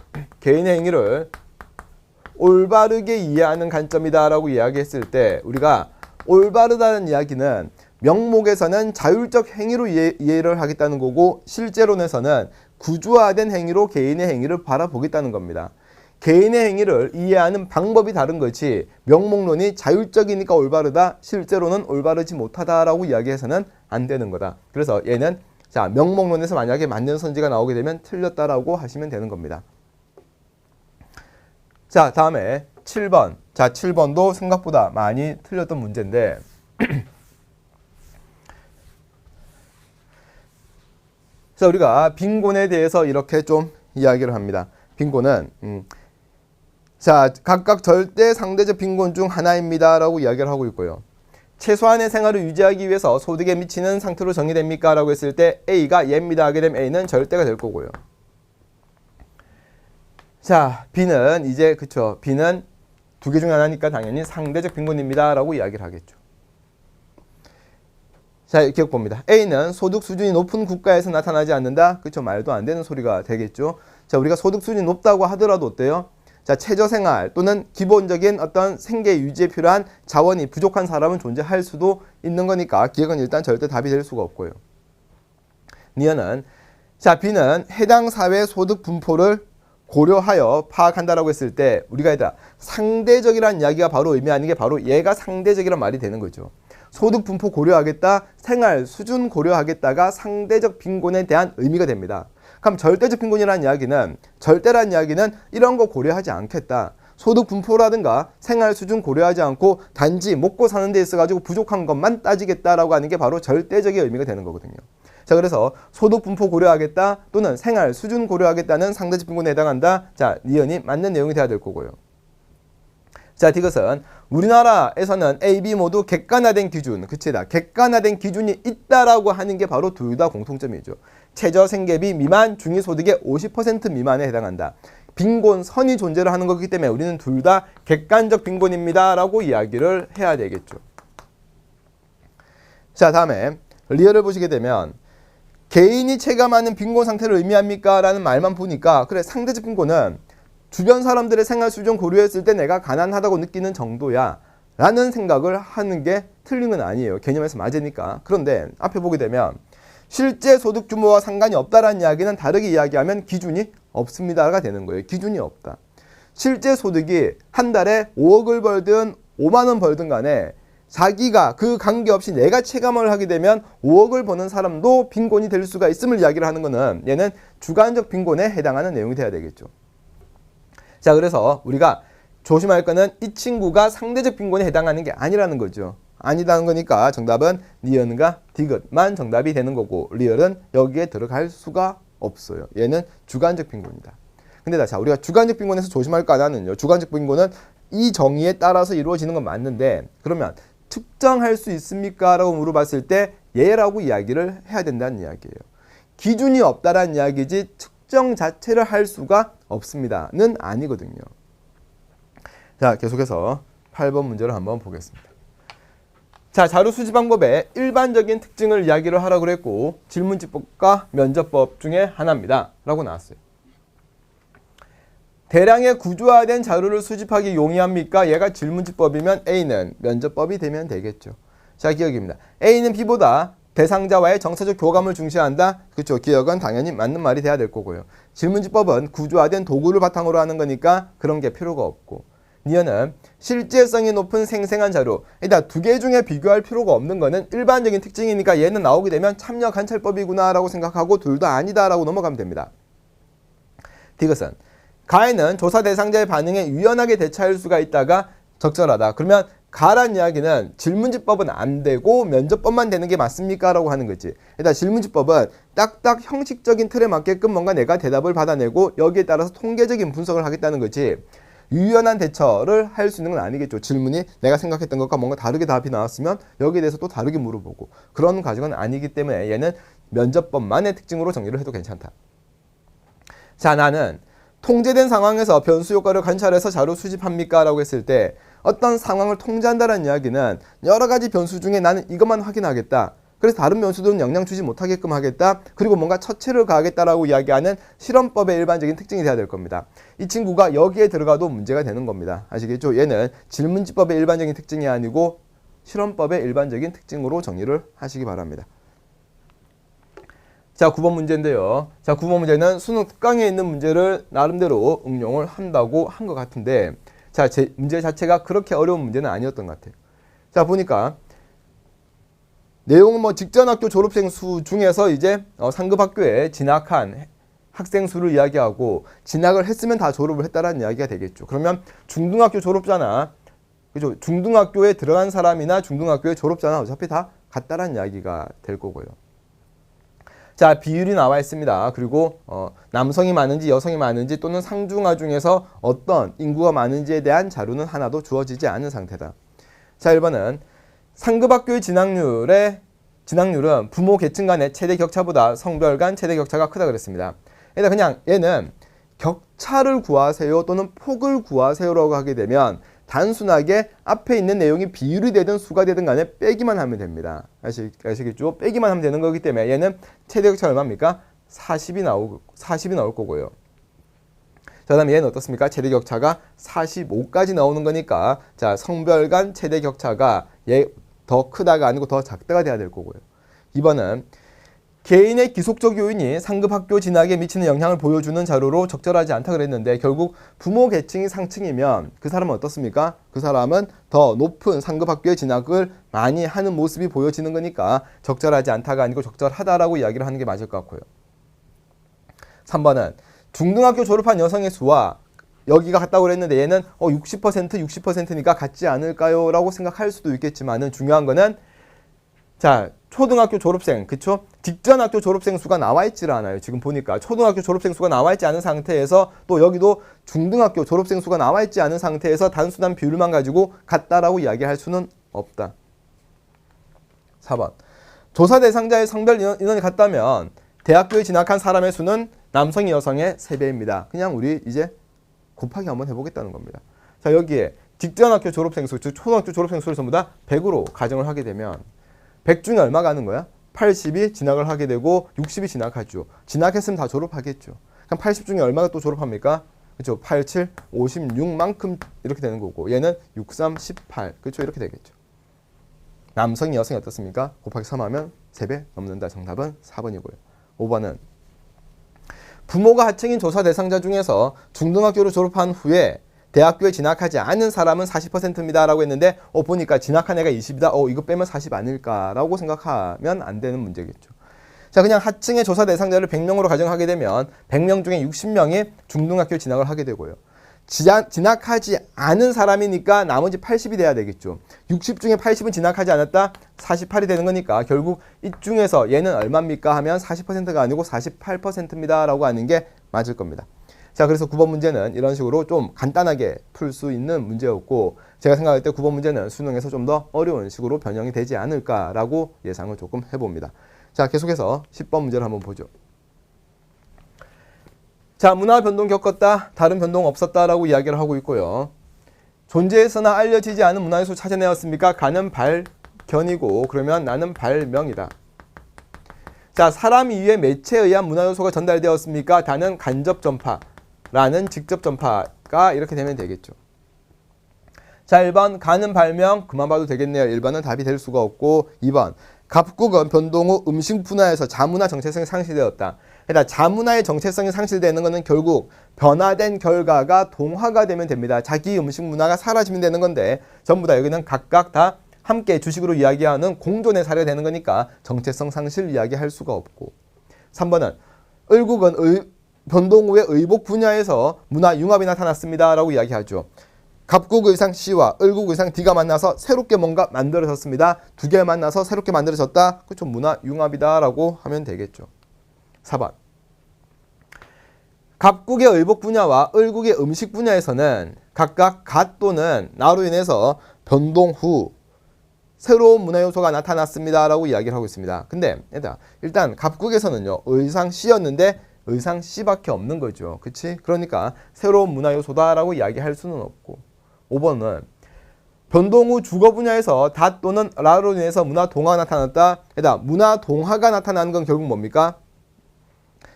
올바르게 이해하는 관점이다라고 이야기했을 때 우리가 올바르다는 이야기는 명목에서는 자율적 행위로 이해를 하겠다는 거고 실제론에서는 구조화된 행위로 개인의 행위를 바라보겠다는 겁니다. 개인의 행위를 이해하는 방법이 다른 거지 명목론이 자율적이니까 올바르다, 실제로는 올바르지 못하다라고 이야기해서는 안 되는 거다. 그래서 얘는 자, 명목론에서 만약에 맞는 선지가 나오게 되면 틀렸다라고 하시면 되는 겁니다. 자, 다음에 7번. 자, 7번도 생각보다 많이 틀렸던 문제인데 자, 우리가 빈곤에 대해서 이렇게 좀 이야기를 합니다. 빈곤은 자, 각각 절대 상대적 빈곤 중 하나입니다 라고 이야기를 하고 있고요. 최소한의 생활을 유지하기 위해서 소득에 미치는 상태로 정의됩니까? 라고 했을 때 A가 예입니다 하게 되면 A는 절대가 될 거고요. 자, B는 이제 그쵸. B는 두 개 중에 하나니까 당연히 상대적 빈곤입니다 라고 이야기를 하겠죠. 자, 기억 봅니다. A는 소득 수준이 높은 국가에서 나타나지 않는다. 그쵸. 말도 안 되는 소리가 되겠죠. 자, 우리가 소득 수준이 높다고 하더라도 어때요? 자, 최저생활 또는 기본적인 어떤 생계 유지에 필요한 자원이 부족한 사람은 존재할 수도 있는 거니까 기억은 일단 절대 답이 될 수가 없고요. 니은은 자, B는 해당 사회 소득 분포를 고려하여 파악한다라고 했을 때 우리가 얘들아 상대적이라는 이야기가 바로 의미하는 게 바로 얘가 상대적이란 말이 되는 거죠. 소득 분포 고려하겠다, 생활 수준 고려하겠다가 상대적 빈곤에 대한 의미가 됩니다. 그럼 절대적 빈곤이라는 이야기는 절대라는 이야기는 이런 거 고려하지 않겠다. 소득 분포라든가 생활 수준 고려하지 않고 단지 먹고 사는 데 있어가지고 부족한 것만 따지겠다라고 하는 게 바로 절대적인 의미가 되는 거거든요. 자, 그래서 소득 분포 고려하겠다 또는 생활 수준 고려하겠다는 상대적 빈곤에 해당한다. 자, 니은이 맞는 내용이 돼야 될 거고요. 자, 디귿은 우리나라에서는 A, B 모두 객관화된 기준, 그치다. 객관화된 기준이 있다라고 하는 게 바로 둘 다 공통점이죠. 최저 생계비 미만 중위소득의 50% 미만에 해당한다. 빈곤선이 존재를 하는 거기 때문에 우리는 둘 다 객관적 빈곤입니다 라고 이야기를 해야 되겠죠. 자, 다음에 리얼을 보시게 되면 개인이 체감하는 빈곤 상태를 의미합니까? 라는 말만 보니까 그래, 상대적 빈곤은 주변 사람들의 생활 수준 고려했을 때 내가 가난하다고 느끼는 정도야 라는 생각을 하는 게 틀린 건 아니에요. 개념에서 맞으니까. 그런데 앞에 보게 되면 실제 소득 규모와 상관이 없다라는 이야기는 다르게 이야기하면 기준이 없습니다가 되는 거예요. 기준이 없다. 실제 소득이 한 달에 5억을 벌든 5만 원 벌든 간에 자기가 그 관계없이 내가 체감을 하게 되면 5억을 버는 사람도 빈곤이 될 수가 있음을 이야기를 하는 거는 얘는 주관적 빈곤에 해당하는 내용이 돼야 되겠죠. 자, 그래서 우리가 조심할 거는 이 친구가 상대적 빈곤에 해당하는 게 아니라는 거죠. 아니라는 거니까 정답은 니은과 디귿만 정답이 되는 거고 리얼은 여기에 들어갈 수가 없어요. 얘는 주관적 빈곤이다. 근데 자, 우리가 주관적 빈곤에서 조심할 거 하나는요. 주관적 빈곤은 이 정의에 따라서 이루어지는 건 맞는데 그러면 특정할 수 있습니까? 라고 물어봤을 때 얘라고 이야기를 해야 된다는 이야기예요. 기준이 없다란 이야기지 측정 자체를 할 수가 없습니다는 아니거든요. 자, 계속해서 8번 문제를 한번 보겠습니다. 자, 자료 수집 방법의 일반적인 특징을 이야기를 하라고 그랬고 질문지법과 면접법 중에 하나입니다 라고 나왔어요. 대량의 구조화된 자료를 수집하기 용이합니까? 얘가 질문지법이면 A는 면접법이 되면 되겠죠. 자, 기억입니다. A는 B보다 대상자와의 정서적 교감을 중시한다. 그렇죠. 기억은 당연히 맞는 말이 돼야 될 거고요. 질문지법은 구조화된 도구를 바탕으로 하는 거니까 그런 게 필요가 없고, 니어는 실제성이 높은 생생한 자료. 일단 두 개 중에 비교할 필요가 없는 거는 일반적인 특징이니까 얘는 나오게 되면 참여 관찰법이구나 라고 생각하고 둘 다 아니다 라고 넘어가면 됩니다. 디귿은 가에는 조사 대상자의 반응에 유연하게 대처할 수가 있다가 적절하다. 그러면 가란 이야기는 질문지법은 안 되고 면접법만 되는 게 맞습니까? 라고 하는 거지. 일단 질문지법은 딱딱 형식적인 틀에 맞게끔 뭔가 내가 대답을 받아내고 여기에 따라서 통계적인 분석을 하겠다는 거지, 유연한 대처를 할 수 있는 건 아니겠죠. 질문이 내가 생각했던 것과 뭔가 다르게 답이 나왔으면 여기에 대해서 또 다르게 물어보고 그런 과정은 아니기 때문에 얘는 면접법만의 특징으로 정리를 해도 괜찮다. 자, 나는 통제된 상황에서 변수 효과를 관찰해서 자료 수집합니까? 라고 했을 때 어떤 상황을 통제한다는 이야기는 여러 가지 변수 중에 나는 이것만 확인하겠다. 그래서 다른 변수들은 영향 주지 못하게끔 하겠다. 그리고 뭔가 처치를 가하겠다라고 이야기하는 실험법의 일반적인 특징이 돼야 될 겁니다. 이 친구가 여기에 들어가도 문제가 되는 겁니다. 아시겠죠? 얘는 질문지법의 일반적인 특징이 아니고 실험법의 일반적인 특징으로 정리를 하시기 바랍니다. 자, 9번 문제인데요. 자, 9번 문제는 수능 특강에 있는 문제를 나름대로 응용을 한다고 한 것 같은데, 자, 문제 자체가 그렇게 어려운 문제는 아니었던 것 같아요. 자, 보니까 내용은 뭐 직전 학교 졸업생 수 중에서 이제 상급 학교에 진학한 학생 수를 이야기하고 진학을 했으면 다 졸업을 했다라는 이야기가 되겠죠. 그러면 중등학교 졸업자나, 그죠? 중등학교에 들어간 사람이나 중등학교에 졸업자나 어차피 다 같다라는 이야기가 될 거고요. 자, 비율이 나와 있습니다. 그리고 남성이 많은지 여성이 많은지 또는 상중하 중에서 어떤 인구가 많은지에 대한 자료는 하나도 주어지지 않은 상태다. 자, 1번은 상급학교의 진학률은 부모 계층 간의 최대 격차보다 성별 간 최대 격차가 크다 그랬습니다. 일단 그냥 얘는 격차를 구하세요 또는 폭을 구하세요라고 하게 되면 단순하게 앞에 있는 내용이 비율이 되든 수가 되든 간에 빼기만 하면 됩니다. 아시겠죠? 빼기만 하면 되는 거기 때문에 얘는 최대 격차 얼마입니까? 40이 나올 거고요. 자, 그다음에 얘는 어떻습니까? 최대 격차가 45까지 나오는 거니까, 자, 성별 간 최대 격차가 얘 더 크다가 아니고 더 작다가 돼야 될 거고요. 2번은 개인의 기속적 요인이 상급 학교 진학에 미치는 영향을 보여주는 자료로 적절하지 않다 그랬는데, 결국 부모 계층이 상층이면 그 사람은 어떻습니까? 그 사람은 더 높은 상급 학교에 진학을 많이 하는 모습이 보여지는 거니까 적절하지 않다가 아니고 적절하다라고 이야기를 하는 게 맞을 것 같고요. 3번은 중등학교 졸업한 여성의 수와 여기가 같다고 그랬는데 얘는 60%니까 같지 않을까요? 라고 생각할 수도 있겠지만은 중요한 거는, 자, 초등학교 졸업생, 그쵸? 직전 학교 졸업생 수가 나와 있지를 않아요. 지금 보니까 초등학교 졸업생 수가 나와 있지 않은 상태에서 또 여기도 중등학교 졸업생 수가 나와 있지 않은 상태에서 단순한 비율만 가지고 같다라고 이야기할 수는 없다. 4번. 조사 대상자의 성별 인원이 같다면 대학교에 진학한 사람의 수는 남성이 여성의 3배입니다. 그냥 우리 이제 곱하기 한번 해보겠다는 겁니다. 자, 여기에 직전 학교 졸업생 수, 즉 초등학교 졸업생 수를 전부 다 100으로 가정을 하게 되면 100 중에 얼마 가는 거야? 80이 진학을 하게 되고 60이 진학하죠. 진학했으면 다 졸업하겠죠. 그럼 80 중에 얼마가 또 졸업합니까? 그렇죠. 8, 7, 56만큼 이렇게 되는 거고, 얘는 6, 3, 18. 그렇죠. 이렇게 되겠죠. 남성이 여성이 어떻습니까? 곱하기 3하면 3배 넘는다. 정답은 4번이고요. 5번은 부모가 하층인 조사 대상자 중에서 중등학교를 졸업한 후에 대학교에 진학하지 않은 사람은 40%입니다 라고 했는데, 보니까 진학한 애가 20이다. 이거 빼면 40 아닐까라고 생각하면 안 되는 문제겠죠. 자, 그냥 하층의 조사 대상자를 100명으로 가정하게 되면 100명 중에 60명이 중등학교에 진학을 하게 되고요. 진학하지 않은 사람이니까 나머지 80이 돼야 되겠죠. 60 중에 80은 진학하지 않았다? 48이 되는 거니까 결국 이 중에서 얘는 얼마입니까? 하면 40%가 아니고 48%입니다 라고 하는 게 맞을 겁니다. 자, 그래서 9번 문제는 이런 식으로 좀 간단하게 풀 수 있는 문제였고, 제가 생각할 때 9번 문제는 수능에서 좀 더 어려운 식으로 변형이 되지 않을까라고 예상을 조금 해봅니다. 자, 계속해서 10번 문제를 한번 보죠. 자, 문화 변동 겪었다, 다른 변동 없었다라고 이야기를 하고 있고요. 존재해서나 알려지지 않은 문화 요소 찾아내었습니까? 가는 발견이고, 그러면 나는 발명이다. 자, 사람 이외의 매체에 의한 문화 요소가 전달되었습니까? 다는 간접 전파라는 직접 전파가 이렇게 되면 되겠죠. 자, 1번 가는 발명, 그만 봐도 되겠네요. 1번은 답이 될 수가 없고, 2번 갑국은 변동 후 음식 분야에서 자문화 정체성이 상실되었다. 그러니까 자문화의 정체성이 상실되는 것은 결국 변화된 결과가 동화가 되면 됩니다. 자기 음식 문화가 사라지면 되는 건데, 전부 다 여기는 각각 다 함께 주식으로 이야기하는 공존의 사례가 되는 거니까 정체성 상실 이야기할 수가 없고. 3번은 을국은 변동 후에 의복 분야에서 문화 융합이 나타났습니다 라고 이야기하죠. 갑국 의상 C와 을국 의상 D가 만나서 새롭게 뭔가 만들어졌습니다. 두 개 만나서 새롭게 만들어졌다. 그렇죠. 문화 융합이다 라고 하면 되겠죠. 4번 갑국의 의복 분야와 을국의 음식 분야에서는 각각 갓 또는 나로 인해서 변동 후 새로운 문화 요소가 나타났습니다 라고 이야기를 하고 있습니다. 근데 일단 갑국에서는요, 의상 C였는데 의상 C밖에 없는 거죠. 그치? 그러니까 새로운 문화 요소다 라고 이야기할 수는 없고. 5번은 변동 후 주거 분야에서 닷 또는 라로 인해서 문화 동화가 나타났다. 문화 동화가 나타나는 건 결국 뭡니까?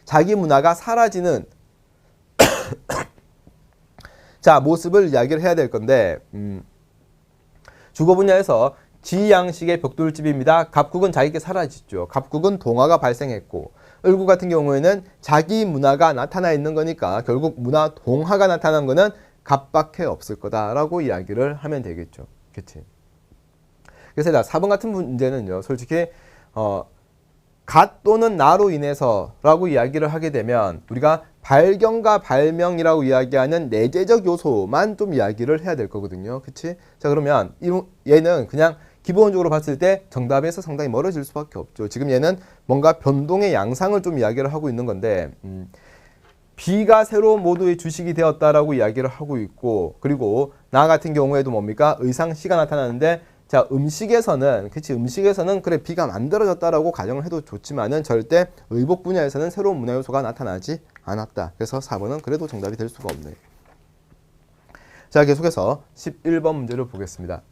자기 문화가 사라지는 자, 모습을 이야기를 해야 될 건데, 주거 분야에서 지 양식의 벽돌집입니다. 갑국은 자기게 사라지죠. 갑국은 동화가 발생했고, 을국 같은 경우에는 자기 문화가 나타나 있는 거니까 결국 문화 동화가 나타난 거는 갑밖에 없을 거다라고 이야기를 하면 되겠죠. 그치? 그래서 4번 같은 문제는요, 솔직히 갓 또는 나로 인해서라고 이야기를 하게 되면 우리가 발견과 발명이라고 이야기하는 내재적 요소만 좀 이야기를 해야 될 거거든요. 그치? 자, 그러면 얘는 그냥 기본적으로 봤을 때 정답에서 상당히 멀어질 수밖에 없죠. 지금 얘는 뭔가 변동의 양상을 좀 이야기를 하고 있는 건데, B가 새로운 모두의 주식이 되었다라고 이야기를 하고 있고, 그리고 나 같은 경우에도 뭡니까? 의상 C가 나타나는데, 자, 음식에서는 그래 B가 만들어졌다라고 가정을 해도 좋지만은 절대 의복 분야에서는 새로운 문화 요소가 나타나지 않았다. 그래서 4번은 그래도 정답이 될 수가 없네요. 자, 계속해서 11번 문제를 보겠습니다.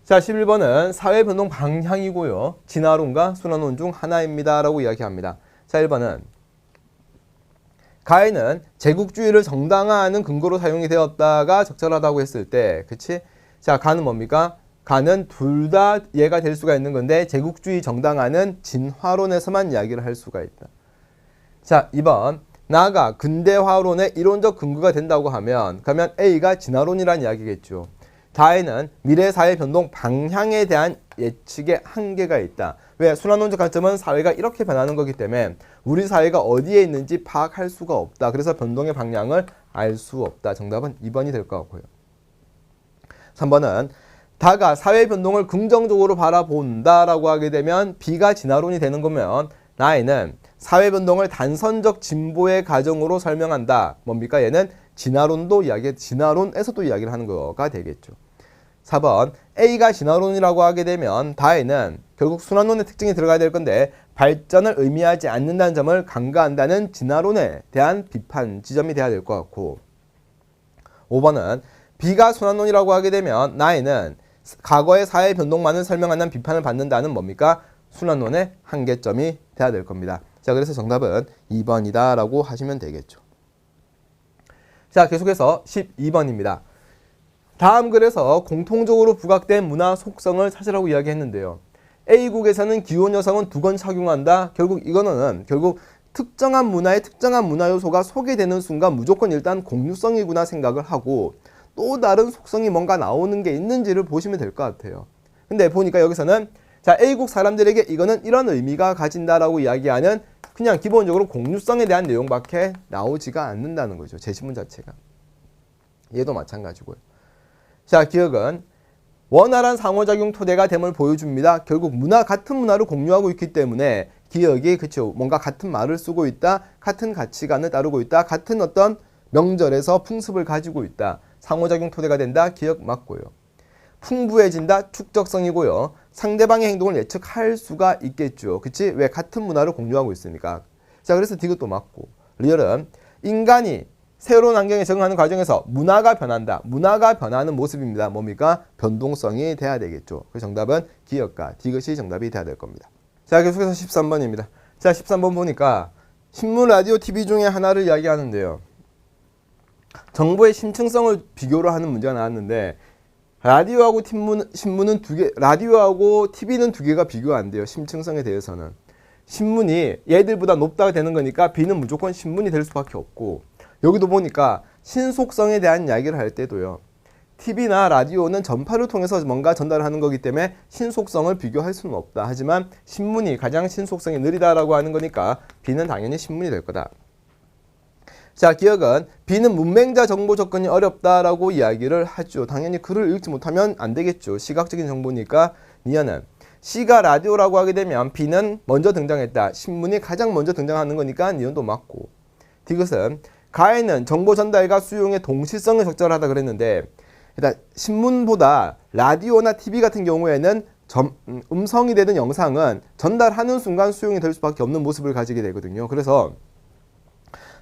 자, 11번은 사회 변동 방향이고요. 진화론과 순환론 중 하나입니다 라고 이야기합니다. 자, 1번은 가에는 제국주의를 정당화하는 근거로 사용이 되었다가 적절하다고 했을 때, 그치? 자, 가는 뭡니까? 가는 둘 다 얘가 될 수가 있는 건데, 제국주의 정당화는 진화론에서만 이야기를 할 수가 있다. 자, 2번 나가 근대화론의 이론적 근거가 된다고 하면, 그러면 A가 진화론이라는 이야기겠죠. 다에는 미래 사회 변동 방향에 대한 예측의 한계가 있다. 왜? 순환론적 관점은 사회가 이렇게 변하는 거기 때문에 우리 사회가 어디에 있는지 파악할 수가 없다. 그래서 변동의 방향을 알 수 없다. 정답은 2번이 될 것 같고요. 3번은 다가 사회 변동을 긍정적으로 바라본다라고 하게 되면 B가 진화론이 되는 거면, 나에는 사회 변동을 단선적 진보의 과정으로 설명한다. 뭡니까? 얘는 진화론에서도 이야기를 하는 거가 되겠죠. 4번 A가 진화론이라고 하게 되면 다에는 결국 순환론의 특징이 들어가야 될 건데, 발전을 의미하지 않는다는 점을 간과한다는 진화론에 대한 비판 지점이 돼야 될 것 같고, 5번은 B가 순환론이라고 하게 되면 나에는 과거의 사회 변동만을 설명하는 비판을 받는다는 뭡니까? 순환론의 한계점이 돼야 될 겁니다. 자, 그래서 정답은 2번이다 라고 하시면 되겠죠. 자, 계속해서 12번입니다. 다음 글에서 공통적으로 부각된 문화 속성을 찾으라고 이야기했는데요. A국에서는 기혼 여성은 두건 착용한다. 이거는 특정한 문화의 특정한 문화 요소가 소개되는 순간 무조건 일단 공유성이구나 생각을 하고, 또 다른 속성이 뭔가 나오는 게 있는지를 보시면 될 것 같아요. 근데 보니까 여기서는 자, A국 사람들에게 이거는 이런 의미가 가진다라고 이야기하는 그냥 기본적으로 공유성에 대한 내용밖에 나오지가 않는다는 거죠. 제시문 자체가. 얘도 마찬가지고요. 자, 기억은 원활한 상호작용 토대가 됨을 보여줍니다. 결국 같은 문화를 공유하고 있기 때문에 기억이, 그쵸, 뭔가 같은 말을 쓰고 있다, 같은 가치관을 따르고 있다, 같은 어떤 명절에서 풍습을 가지고 있다. 상호작용 토대가 된다. 기억 맞고요. 풍부해진다. 축적성이고요. 상대방의 행동을 예측할 수가 있겠죠. 그치? 왜? 같은 문화를 공유하고 있으니까. 자, 그래서 디귿도 맞고. 리얼은 인간이 새로운 환경에 적응하는 과정에서 문화가 변한다. 문화가 변하는 모습입니다. 뭡니까? 변동성이 돼야 되겠죠. 그 정답은 기역과 디귿이 정답이 돼야 될 겁니다. 자, 계속해서 13번입니다. 자, 13번 보니까 신문, 라디오, TV 중에 하나를 이야기하는데요. 정보의 심층성을 비교로 하는 문제가 나왔는데 라디오하고 신문은 두 개, 라디오하고 TV는 두 개가 비교가 안 돼요. 심층성에 대해서는. 신문이 얘들보다 높다가 되는 거니까 B는 무조건 신문이 될 수밖에 없고, 여기도 보니까 신속성에 대한 이야기를 할 때도요. TV나 라디오는 전파를 통해서 뭔가 전달을 하는 거기 때문에 신속성을 비교할 수는 없다. 하지만 신문이 가장 신속성이 느리다라고 하는 거니까 B는 당연히 신문이 될 거다. 자, 기억은 B는 문맹자 정보 접근이 어렵다라고 이야기를 하죠. 당연히 글을 읽지 못하면 안 되겠죠. 시각적인 정보니까. 니은은 C가 라디오라고 하게 되면 B는 먼저 등장했다. 신문이 가장 먼저 등장하는 거니까 니은도 맞고. 디귿은 가에는 정보 전달과 수용의 동시성을 적절하다 그랬는데, 일단 신문보다 라디오나 TV 같은 경우에는 음성이 되든 영상은 전달하는 순간 수용이 될 수밖에 없는 모습을 가지게 되거든요. 그래서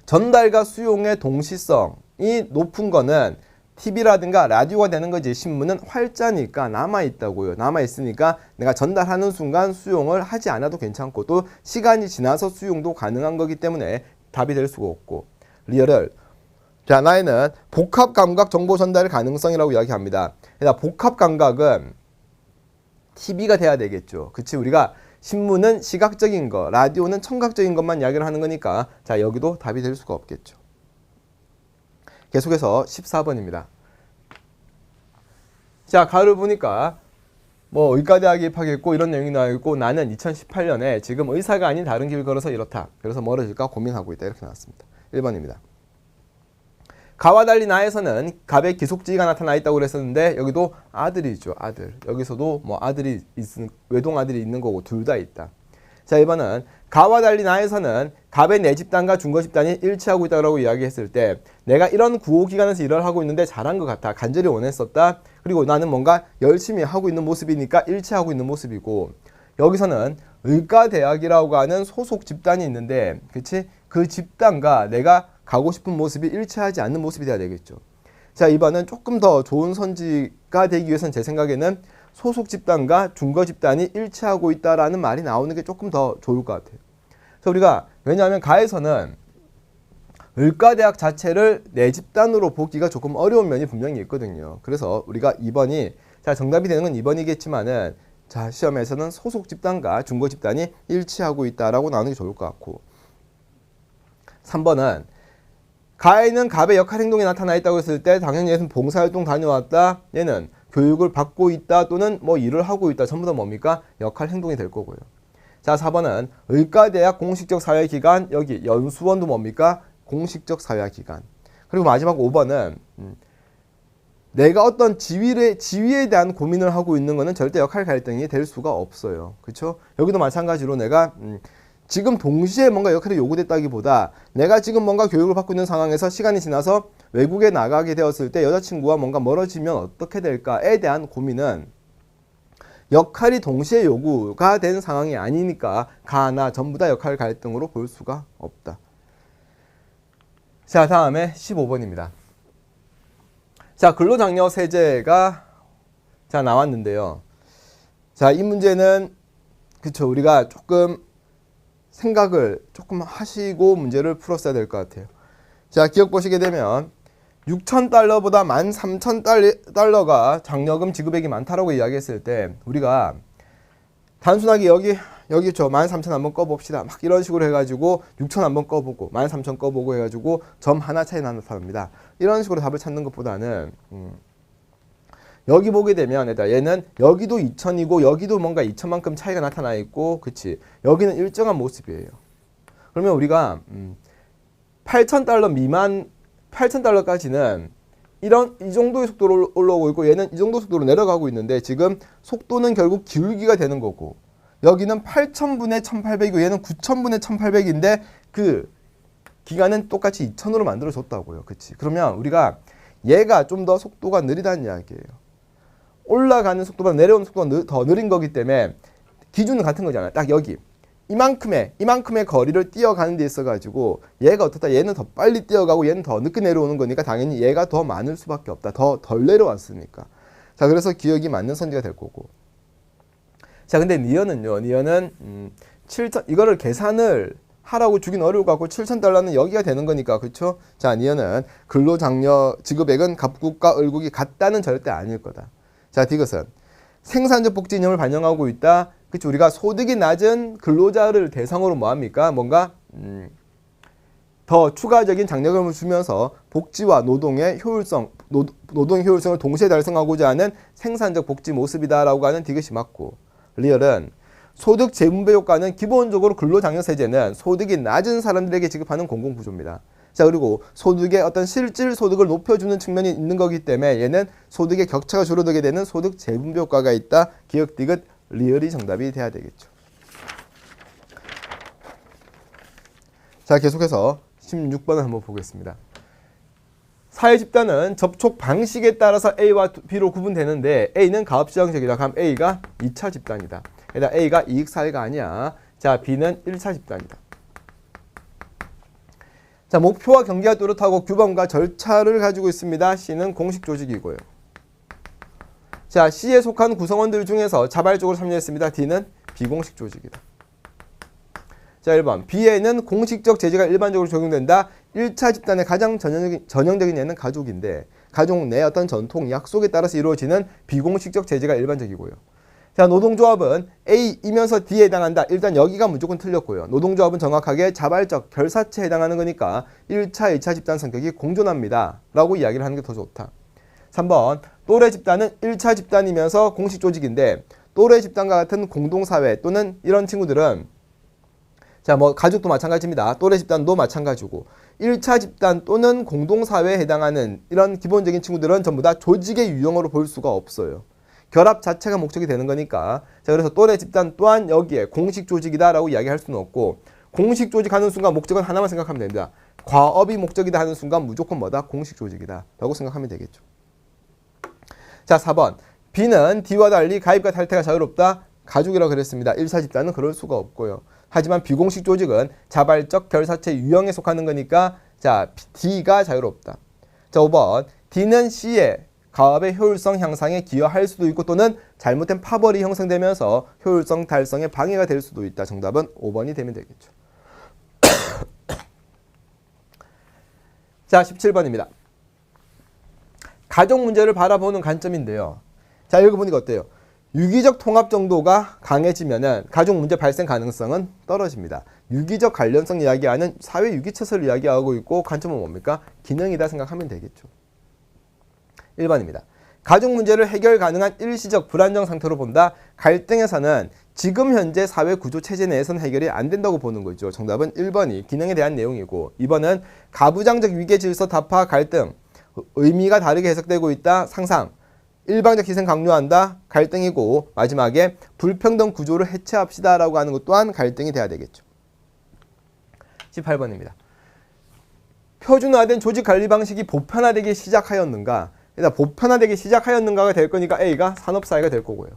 전달과 수용의 동시성이 높은 거는 TV라든가 라디오가 되는 거지, 신문은 활자니까 남아있다고요. 남아있으니까 내가 전달하는 순간 수용을 하지 않아도 괜찮고, 또 시간이 지나서 수용도 가능한 거기 때문에 답이 될 수가 없고. 리얼을, 자, 나에는 복합감각 정보 전달 가능성이라고 이야기합니다. 그러니까 복합감각은 TV가 돼야 되겠죠. 그치? 우리가 신문은 시각적인 거, 라디오는 청각적인 것만 이야기를 하는 거니까, 자, 여기도 답이 될 수가 없겠죠. 계속해서 14번입니다. 자, 가을 보니까 뭐 의과대학에 입학했고 이런 내용이 나와 있고, 나는 2018년에 지금 의사가 아닌 다른 길을 걸어서 이렇다. 그래서 뭐를 할까 고민하고 있다. 이렇게 나왔습니다. 1번입니다. 가와 달리 나에서는 갑의 기속지가 나타나 있다고 그랬었는데, 여기도 아들이죠. 아들. 여기서도 뭐 아들이 외동 아들이 있는 거고 둘 다 있다. 자, 2번은 가와 달리 나에서는 갑의 내 집단과 중거 집단이 일치하고 있다고 이야기했을 때, 내가 이런 구호기관에서 일을 하고 있는데 잘한 것 같아. 간절히 원했었다. 그리고 나는 뭔가 열심히 하고 있는 모습이니까 일치하고 있는 모습이고, 여기서는 의과대학이라고 하는 소속 집단이 있는데, 그치? 그 집단과 내가 가고 싶은 모습이 일치하지 않는 모습이 돼야 되겠죠. 자, 2번은 조금 더 좋은 선지가 되기 위해서는 제 생각에는 소속 집단과 중거 집단이 일치하고 있다라는 말이 나오는 게 조금 더 좋을 것 같아요. 그래서 우리가, 왜냐하면 가에서는 의과대학 자체를 내 집단으로 보기가 조금 어려운 면이 분명히 있거든요. 그래서 우리가 2번이, 자, 정답이 되는 건 2번이겠지만은, 자, 시험에서는 소속 집단과 중거 집단이 일치하고 있다라고 나오는 게 좋을 것 같고. 3번은 가에는 갑의 역할 행동이 나타나 있다고 했을 때, 당연히 얘는 봉사활동 다녀왔다, 얘는 교육을 받고 있다, 또는 뭐 일을 하고 있다. 전부 다 뭡니까? 역할 행동이 될 거고요. 자, 4번은 의과대학 공식적 사회기관, 여기 연수원도 뭡니까? 공식적 사회기관. 그리고 마지막 5번은 내가 어떤 지위에 대한 고민을 하고 있는 거는 절대 역할 갈등이 될 수가 없어요. 그렇죠? 여기도 마찬가지로 내가 지금 동시에 뭔가 역할이 요구됐다기보다, 내가 지금 뭔가 교육을 받고 있는 상황에서 시간이 지나서 외국에 나가게 되었을 때 여자친구와 뭔가 멀어지면 어떻게 될까에 대한 고민은 역할이 동시에 요구가 된 상황이 아니니까 가나 전부 다 역할 갈등으로 볼 수가 없다. 자, 다음에 15번입니다. 자, 근로장려 세제가 자 나왔는데요. 자, 이 문제는 그쵸, 우리가 조금 생각을 조금 하시고 문제를 풀었어야 될 것 같아요. 자, 기억 보시게 되면 6,000달러보다 13,000달러가 장려금 지급액이 많다라고 이야기했을 때, 우리가 단순하게 여기 저 13,000 한번 꺼봅시다. 막 이런 식으로 해가지고 6,000 한번 꺼보고 13,000 꺼보고 해가지고 점 하나 차이 나타납니다. 이런 식으로 답을 찾는 것보다는 여기 보게 되면 얘는 여기도 2,000이고 여기도 뭔가 2,000만큼 차이가 나타나 있고, 그치? 여기는 일정한 모습이에요. 그러면 우리가 8,000달러 미만 8,000달러까지는 이 정도의 속도로 올라오고 있고, 얘는 이 정도 속도로 내려가고 있는데, 지금 속도는 결국 기울기가 되는 거고, 여기는 8,000분의 1,800이고 얘는 9,000분의 1,800인데 그 기간은 똑같이 2,000으로 만들어줬다고요. 그치? 그러면 우리가 얘가 좀 더 속도가 느리다는 이야기예요. 올라가는 속도보다 내려오는 속도가 더 느린 거기 때문에 기준은 같은 거잖아요. 딱 여기 이만큼의 거리를 뛰어가는 데 있어가지고 얘가 어떻다, 얘는 더 빨리 뛰어가고 얘는 더 늦게 내려오는 거니까 당연히 얘가 더 많을 수밖에 없다. 덜 내려왔으니까. 자, 그래서 기억이 맞는 선지가 될 거고. 자, 근데 니은은요. 니은은 7천, 이거를 계산을 하라고 주긴 어려울 것 같고 $7,000는 여기가 되는 거니까, 그렇죠? 자, 니은은 근로장려 지급액은 갑국과 을국이 같다는 절대 아닐 거다. 자, 디귿은 생산적 복지 이념을 반영하고 있다. 그치, 우리가 소득이 낮은 근로자를 대상으로 뭐합니까? 뭔가 더 추가적인 장려금을 주면서 복지와 노동의 효율성, 노동의 효율성을 동시에 달성하고자 하는 생산적 복지 모습이다라고 하는 디귿이 맞고, 리얼은 소득 재분배 효과는 기본적으로 근로장려세제는 소득이 낮은 사람들에게 지급하는 공공구조입니다. 자, 그리고 소득의 어떤 실질 소득을 높여주는 측면이 있는 거기 때문에 얘는 소득의 격차가 줄어들게 되는 소득 재분배 효과가 있다. 기억 디귿 리얼이 정답이 돼야 되겠죠. 자, 계속해서 16번을 한번 보겠습니다. 사회 집단은 접촉 방식에 따라서 A와 B로 구분되는데 A는 가업지향적이다. 그럼 A가 2차 집단이다. 그러니까 A가 이익사회가 아니야. 자, B는 1차 집단이다. 자, 목표와 경계가 뚜렷하고 규범과 절차를 가지고 있습니다. C는 공식 조직이고요. 자, C에 속한 구성원들 중에서 자발적으로 참여했습니다. D는 비공식 조직이다. 자, 1번. B에는 공식적 제재가 일반적으로 적용된다. 1차 집단의 가장 전형적인 예는 가족인데 가족 내 어떤 전통, 약속에 따라서 이루어지는 비공식적 제재가 일반적이고요. 자, 노동조합은 A이면서 D에 해당한다. 일단 여기가 무조건 틀렸고요. 노동조합은 정확하게 자발적 결사체에 해당하는 거니까 1차, 2차 집단 성격이 공존합니다. 라고 이야기를 하는 게 더 좋다. 3번. 또래 집단은 1차 집단이면서 공식 조직인데 또래 집단과 같은 공동사회 또는 이런 친구들은 자, 뭐 가족도 마찬가지입니다. 또래 집단도 마찬가지고 1차 집단 또는 공동사회에 해당하는 이런 기본적인 친구들은 전부 다 조직의 유형으로 볼 수가 없어요. 결합 자체가 목적이 되는 거니까. 자, 그래서 또래 집단 또한 여기에 공식 조직이다라고 이야기할 수는 없고 공식 조직하는 순간 목적은 하나만 생각하면 됩니다. 과업이 목적이다 하는 순간 무조건 뭐다? 공식 조직이다 라고 생각하면 되겠죠. 자, 4번. B는 D와 달리 가입과 탈퇴가 자유롭다. 가족이라고 그랬습니다. 1차 집단은 그럴 수가 없고요. 하지만 비공식 조직은 자발적 결사체 유형에 속하는 거니까 자, D가 자유롭다. 자, 5번. D는 C의 가업의 효율성 향상에 기여할 수도 있고 또는 잘못된 파벌이 형성되면서 효율성 달성에 방해가 될 수도 있다. 정답은 5번이 되면 되겠죠. 자, 17번입니다. 가족 문제를 바라보는 관점인데요. 자, 읽어보니까 어때요? 유기적 통합 정도가 강해지면은 가족 문제 발생 가능성은 떨어집니다. 유기적 관련성 이야기하는 사회 유기체설을 이야기하고 있고 관점은 뭡니까? 기능이다 생각하면 되겠죠. 1번입니다. 가족 문제를 해결 가능한 일시적 불안정 상태로 본다. 갈등에서는 지금 현재 사회 구조 체제 내에서는 해결이 안 된다고 보는 거죠. 정답은 1번이 기능에 대한 내용이고 2번은 가부장적 위계 질서 타파 갈등 의미가 다르게 해석되고 있다. 상상 일방적 희생 강요한다. 갈등이고 마지막에 불평등 구조를 해체합시다 라고 하는 것 또한 갈등이 돼야 되겠죠. 18번입니다. 표준화된 조직 관리 방식이 보편화되기 시작하였는가? 일단 보편화되기 시작하였는가가 될 거니까 A가 산업사회가 될 거고요.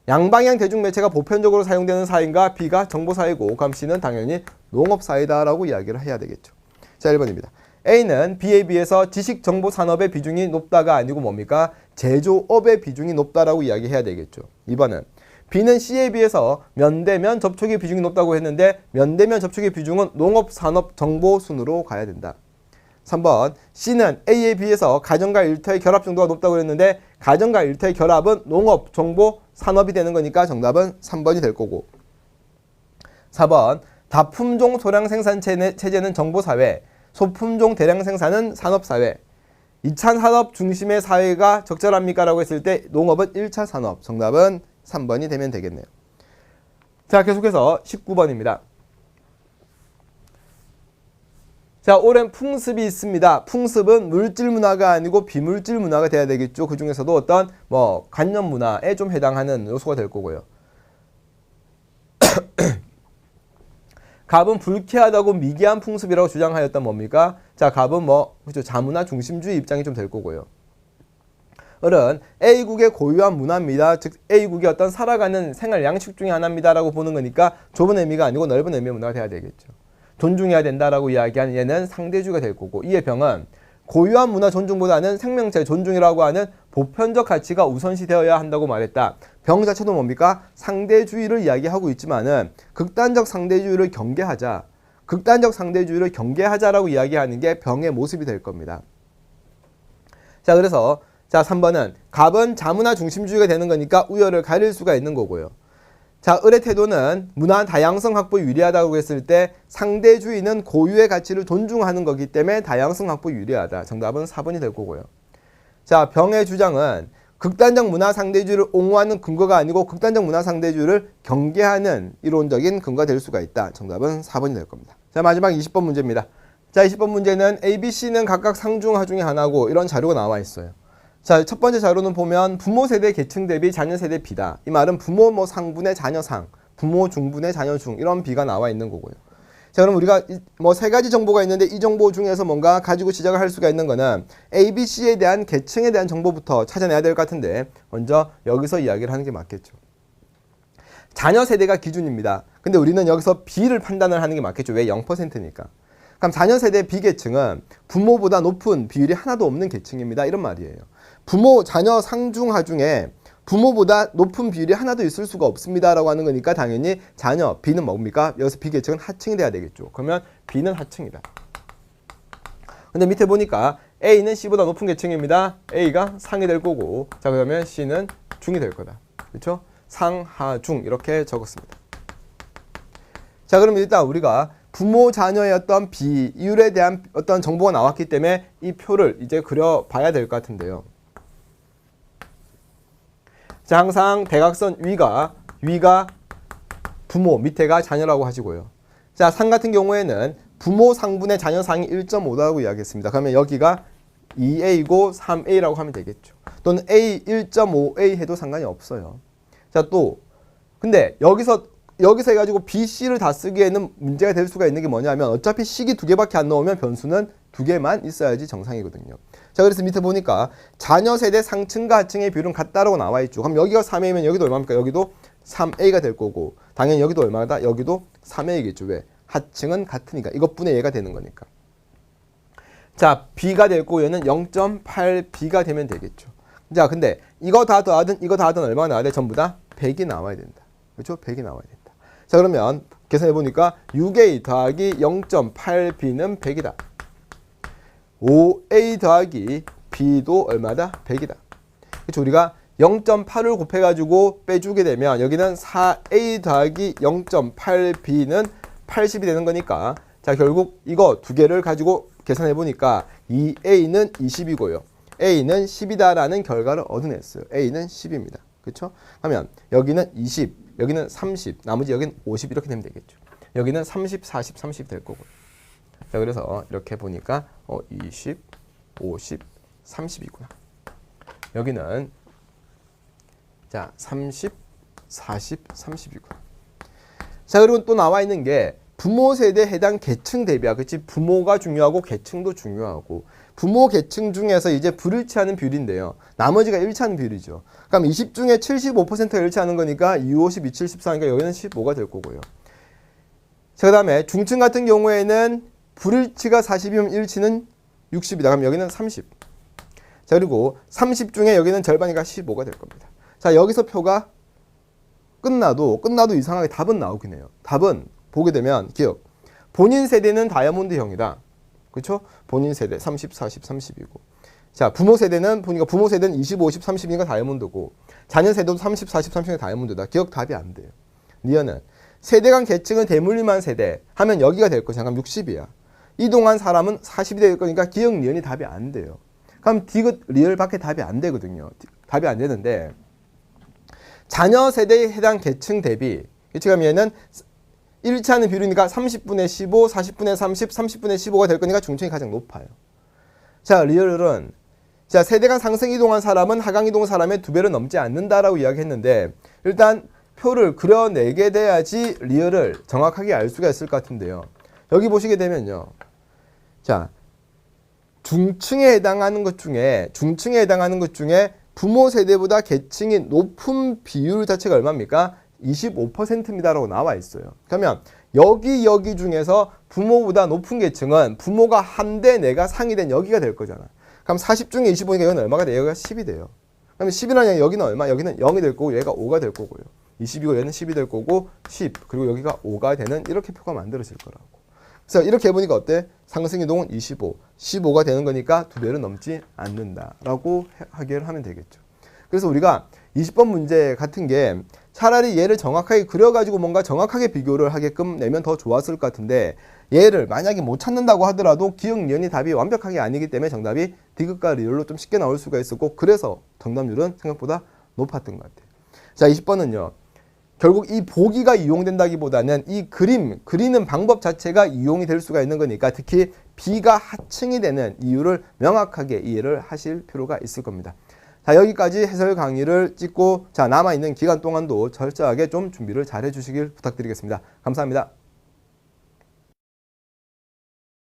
양방향 대중매체가 보편적으로 사용되는 사회인가? B가 정보사회고 그럼 C는 당연히 농업사회다라고 이야기를 해야 되겠죠. 자, 1번입니다. A는 B에 비해서 지식정보산업의 비중이 높다가 아니고 뭡니까? 제조업의 비중이 높다라고 이야기해야 되겠죠. 2번은 B는 C에 비해서 면대면 접촉의 비중이 높다고 했는데 면대면 접촉의 비중은 농업산업정보 순으로 가야 된다. 3번 C는 A에 비해서 가정과 일터의 결합 정도가 높다고 했는데 가정과 일터의 결합은 농업, 정보, 산업이 되는 거니까 정답은 3번이 될 거고 4번 다품종 소량 생산 체제는 정보사회, 소품종 대량 생산은 산업사회 2차 산업 중심의 사회가 적절합니까? 라고 했을 때 농업은 1차 산업 정답은 3번이 되면 되겠네요. 자, 계속해서 19번입니다. 자, 오랜 풍습이 있습니다. 풍습은 물질 문화가 아니고 비물질 문화가 돼야 되겠죠. 그 중에서도 어떤 관념 문화에 좀 해당하는 요소가 될 거고요. 갑은 불쾌하다고 미개한 풍습이라고 주장하였던 뭡니까? 자, 갑은 그렇죠. 자문화 중심주의 입장이 좀 될 거고요. 을은 A국의 고유한 문화입니다. 즉 A국이 어떤 살아가는 생활 양식 중에 하나입니다라고 보는 거니까 좁은 의미가 아니고 넓은 의미의 문화가 돼야 되겠죠. 존중해야 된다라고 이야기하는 얘는 상대주의가 될 거고, 이의 병은 고유한 문화 존중보다는 생명체 존중이라고 하는 보편적 가치가 우선시되어야 한다고 말했다. 병 자체도 뭡니까? 상대주의를 이야기하고 있지만은 극단적 상대주의를 경계하자라고 이야기하는 게 병의 모습이 될 겁니다. 자, 그래서 자 3번은 갑은 자문화 중심주의가 되는 거니까 우열을 가릴 수가 있는 거고요. 자, 을의 태도는 문화 다양성 확보에 유리하다고 했을 때 상대주의는 고유의 가치를 존중하는 거기 때문에 다양성 확보에 유리하다. 정답은 4번이 될 거고요. 자, 병의 주장은 극단적 문화 상대주의를 옹호하는 근거가 아니고 극단적 문화 상대주의를 경계하는 이론적인 근거가 될 수가 있다. 정답은 4번이 될 겁니다. 자, 마지막 20번 문제입니다. 자, 20번 문제는 A, B, C는 각각 상중하 중에 하나고 이런 자료가 나와 있어요. 자, 첫 번째 자료는 보면 부모 세대 계층 대비 자녀 세대 비다. 이 말은 부모 뭐 상분의 자녀 상, 부모 중분의 자녀 중 이런 비가 나와 있는 거고요. 자, 그럼 우리가 뭐 세 가지 정보가 있는데 이 정보 중에서 뭔가 가지고 시작을 할 수가 있는 거는 A, B, C에 대한 계층에 대한 정보부터 찾아내야 될 것 같은데 먼저 여기서 이야기를 하는 게 맞겠죠. 자녀 세대가 기준입니다. 근데 우리는 여기서 B를 판단을 하는 게 맞겠죠. 왜? 0%니까. 그럼 자녀 세대 B계층은 부모보다 높은 비율이 하나도 없는 계층입니다. 이런 말이에요. 부모, 자녀 상중하 중에 부모보다 높은 비율이 하나도 있을 수가 없습니다. 라고 하는 거니까 당연히 자녀, B는 뭡니까? 여기서 B계층은 하층이 돼야 되겠죠. 그러면 B는 하층이다. 근데 밑에 보니까 A는 C보다 높은 계층입니다. A가 상이 될 거고, 자, 그러면 C는 중이 될 거다. 그렇죠? 상, 하, 중 이렇게 적었습니다. 자, 그럼 일단 우리가 부모, 자녀의 어떤 비율에 대한 어떤 정보가 나왔기 때문에 이 표를 이제 그려봐야 될 것 같은데요. 자, 항상 대각선 위가 부모, 밑에가 자녀라고 하시고요. 자, 상 같은 경우에는 부모 상분의 자녀 상이 1.5다라고 이야기했습니다. 그러면 여기가 2A고 3A라고 하면 되겠죠. 또는 A 1.5A 해도 상관이 없어요. 자, 또 근데 여기서 해가지고 B, C를 다 쓰기에는 문제가 될 수가 있는 게 뭐냐면 어차피 식이 2개밖에 안 나오면 변수는 2개만 있어야지 정상이거든요. 자, 그래서 밑에 보니까 자녀 세대 상층과 하층의 비율은 같다라고 나와 있죠. 그럼 여기가 3A면 여기도 얼마입니까? 여기도 3A가 될 거고, 당연히 여기도 얼마다? 여기도 3A겠죠. 왜? 하층은 같으니까. 이것분의 얘가 되는 거니까. 자, B가 될 거고 얘는 0.8B가 되면 되겠죠. 자, 근데 이거 다 더하든 얼마나 나와야 돼? 전부 다 100이 나와야 된다. 그렇죠? 100이 나와야 된다. 자, 그러면 계산해 보니까 6A 더하기 0.8B는 100이다. 5A 더하기 B도 얼마다? 100이다. 그렇죠? 우리가 0.8을 곱해가지고 빼주게 되면 여기는 4A 더하기 0.8B는 80이 되는 거니까, 자, 결국 이거 두 개를 가지고 계산해 보니까 2A는 20이고요. A는 10이다라는 결과를 얻어냈어요. A는 10입니다. 그렇죠? 하면 여기는 20, 여기는 30, 나머지 여기는 50 이렇게 되면 되겠죠. 여기는 30, 40, 30 될 거고요. 자, 그래서 이렇게 보니까 20, 50, 30이구나. 여기는 자 30, 40, 30이구나. 자, 그리고 또 나와 있는 게 부모 세대 해당 계층 대비야. 그렇지? 부모가 중요하고 계층도 중요하고, 부모 계층 중에서 이제 불일치하는 비율인데요. 나머지가 일치하는 비율이죠. 그럼 20 중에 75%가 일치하는 거니까 2, 50, 2, 7, 14니까 여기는 15가 될 거고요. 자, 그 다음에 중층 같은 경우에는 불일치가 40이면 일치는 60이다. 그럼 여기는 30. 자, 그리고 30 중에 여기는 절반이니까 15가 될 겁니다. 자, 여기서 표가 끝나도 이상하게 답은 나오긴 해요. 답은 보게 되면 기억. 본인 세대는 다이아몬드형이다. 그렇죠? 본인 세대 30, 40, 30이고. 자, 부모 세대는 보니까 부모 세대는 20, 50, 30이니까 다이아몬드고, 자녀 세대도 30, 40, 30이니까 다이아몬드다. 기억 답이 안 돼요. 리어는 세대 간 계층은 대물림한 세대 하면 여기가 될 거죠. 그럼 60이야. 이동한 사람은 40이 될 거니까 기억 리언이 답이 안 돼요. 그럼 디귿 리얼밖에 답이 안 되거든요. 답이 안 되는데, 자녀 세대에 해당 계층 대비, 그러면 얘는 일치하는 비율이니까 30분의 15, 40분의 30, 30분의 15가 될 거니까 중층이 가장 높아요. 자, 리얼은 자, 세대 간 상승 이동한 사람은 하강 이동 사람의 2배를 넘지 않는다라고 이야기했는데, 일단 표를 그려내게 돼야지 리얼을 정확하게 알 수가 있을 것 같은데요. 여기 보시게 되면요. 자, 중층에 해당하는 것 중에 부모 세대보다 계층이 높은 비율 자체가 얼마입니까? 25%입니다라고 나와 있어요. 그러면 여기 중에서 부모보다 높은 계층은 부모가 한대 내가 상이 된 여기가 될 거잖아. 그럼 40 중에 25니까 여기는 얼마가 돼요? 여기가 10이 돼요. 그러면 10이라는 여기는 얼마? 여기는 0이 될 거고 얘가 5가 될 거고요. 20이고 얘는 10이 될 거고 10 그리고 여기가 5가 되는 이렇게 표가 만들어질 거라고. 그래서 이렇게 해보니까 어때? 상승이동은 25, 15가 되는 거니까 2배를 넘지 않는다라고 하기를 하면 되겠죠. 그래서 우리가 20번 문제 같은 게 차라리 얘를 정확하게 그려가지고 뭔가 정확하게 비교를 하게끔 내면 더 좋았을 것 같은데 얘를 만약에 못 찾는다고 하더라도 기억 니은이 답이 완벽하게 아니기 때문에 정답이 디귿과 리을로 좀 쉽게 나올 수가 있었고 그래서 정답률은 생각보다 높았던 것 같아요. 자, 20번은요. 결국 이 보기가 이용된다기보다는 이 그리는 방법 자체가 이용이 될 수가 있는 거니까 특히 B가 하층이 되는 이유를 명확하게 이해를 하실 필요가 있을 겁니다. 자, 여기까지 해설 강의를 찍고 자 남아있는 기간 동안도 철저하게 좀 준비를 잘 해주시길 부탁드리겠습니다. 감사합니다.